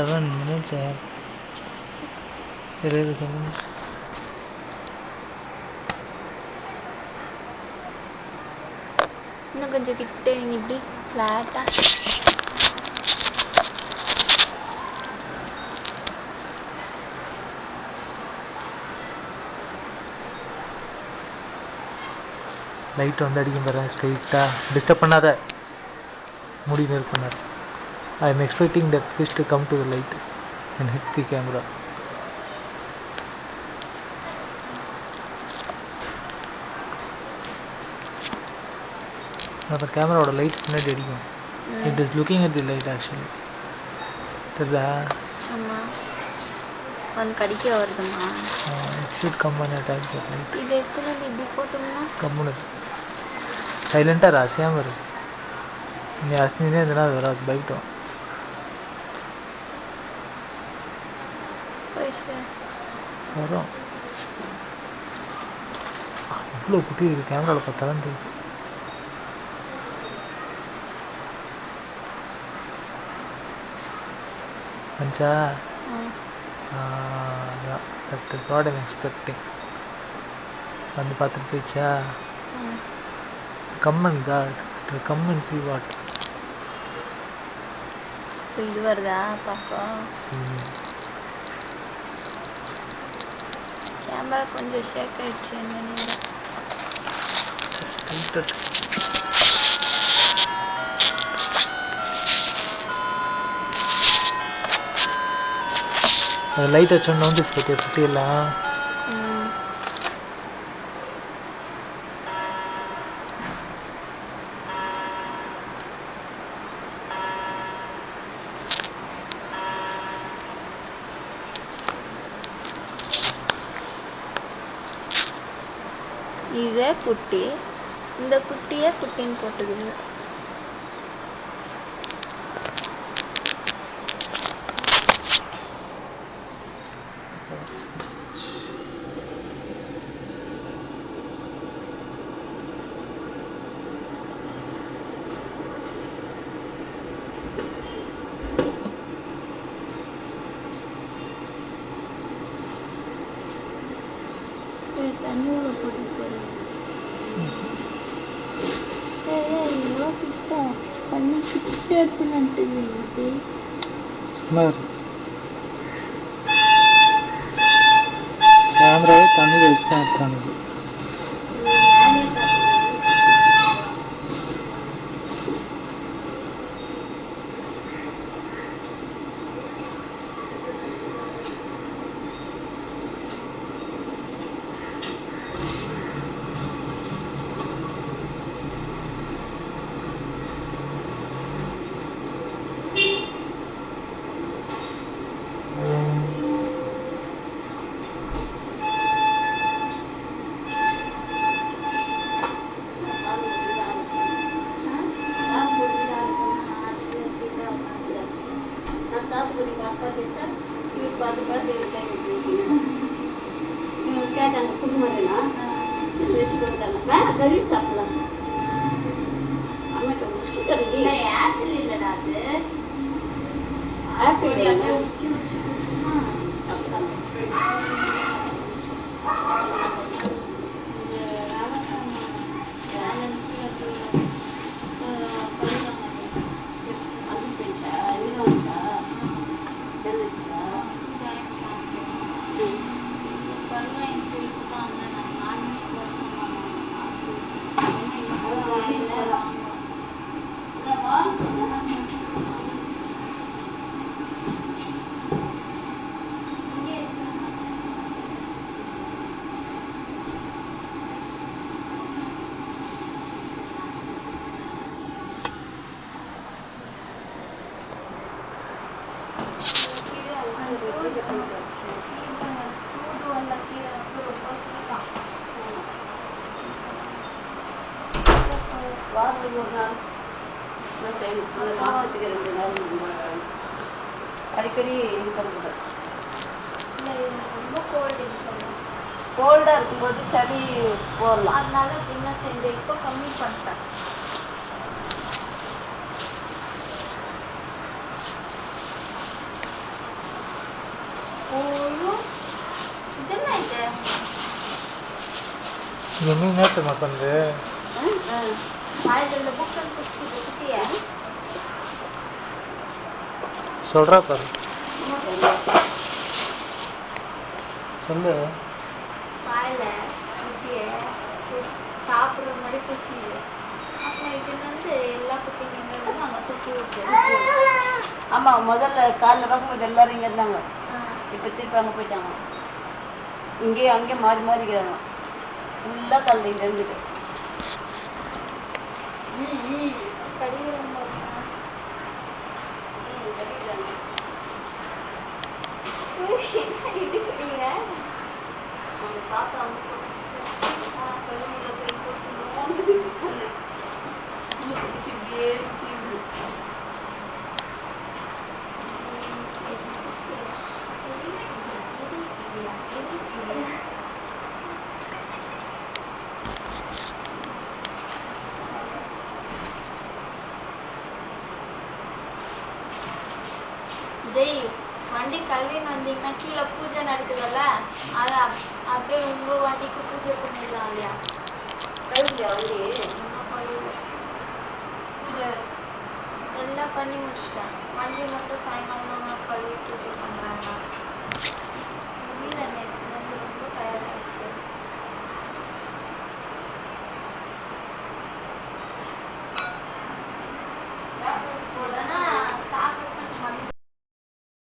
7 minutes தெரியுது சொல்லுங்க. இன்னும் கொஞ்சம் கிட்ட இப்படி ஃப்ளாட்டா லைட் வந்து அடிக்கும் பாரு ஸ்ட்ரைட்டா. டிஸ்டர்ப் பண்ணாத, முடி நேர் பண்ணாத. I am expecting that fish to come to the light and hit the camera. அந்த கேமராவோட லைட் முன்னாடி அடிக்கும். It is looking at the light actually. தெரியுதா? ஆமாம், வந்து கடிக்க வருதுமா. It should come and attack the light. இது எடுத்துன்னு இப்படி போட்டோம்னா கம்முனு சைலண்டாக அசையாமல் இருக்கு. நீ அசைஞ்சினே இருந்தனா அது வராது, பயப்படும். வரும். இவ்வளோ குட்டி இருக்குது, கேமராவில் பார்த்தாலும் தெரியுது. மஞ்சா அதான் that is what I'm expecting. வந்து பார்த்துட்டு போயிடுச்சா? Come and got, come and see what. இது வருதா பார்க்க? கேமரா கொஞ்சம் ஷேக் ஆயிடுச்சு என்னன்னு. அது லைட் வச்சோன்னு வந்துச்சு பற்றிய குட்டியெல்லாம். இதே குட்டி, இந்த குட்டியே குட்டின்னு போட்டுக்குது. தண்ணியோட போட்டு போறேன். இவ்வளோ கிட்ட தண்ணி கிட்ட எடுத்து நட்டுச்சு. கேமராவே தண்ணி வச்சு தான் எடுத்தாங்க. அடிக்கடி இது பண்ணக்கூடாது. ரொம்ப கோல்டுன்னு சொன்னேன். கோல்டாக இருக்கும்போது சளி போடலாம். அதனால என்ன செஞ்சேன், இப்போ கம்மி பண்ணிட்டேன். எங்க நேரத்துமா பண்ணு வாயில் இந்த புக்கை பிடிச்சிக்கிது குட்டிய சொல்றா பாரு சொல்லு வாயில குட்டிய சாப்பிட்ற மாதிரி பிடிச்சிக்குது அப்புறம் இதுன்னு வந்து எல்லா குட்டிங்களும் அங்கே துப்பி விட்டு ஆமா முதல்ல காலைல பார்க்கும்போது எல்லாரும் இங்க இருந்தாங்க இப்ப திருப்பி அங்க போயிட்டாங்க இங்கேயும் அங்கேயும் மாறி மாறி இருக்கிறாங்க ஃபுல்லா காலைல இங்க இருந்துட்டு கடிக்கிறாங்க இது குடிங்க அவங்க தாத்தா அவங்க கழுவுல போய் போட்டு பிடிச்சிக்கிட்டே பிடிச்சிக்கிது ஜெய் வண்டி கழுவின்னு வந்தீங்கன்னா கீழே பூஜை நடக்குதுல்ல அதை அப்படியே உங்க வண்டிக்கு பூஜை பண்ணிடலாம் இல்லையா கழுவியா வண்டி இன்னும் கழுவல. பூஜை எல்லாம் பண்ணி முடிச்சிட்டேன் வண்டி மட்டும் சாயங்காலம் கழுவி பூஜை பண்றாங்க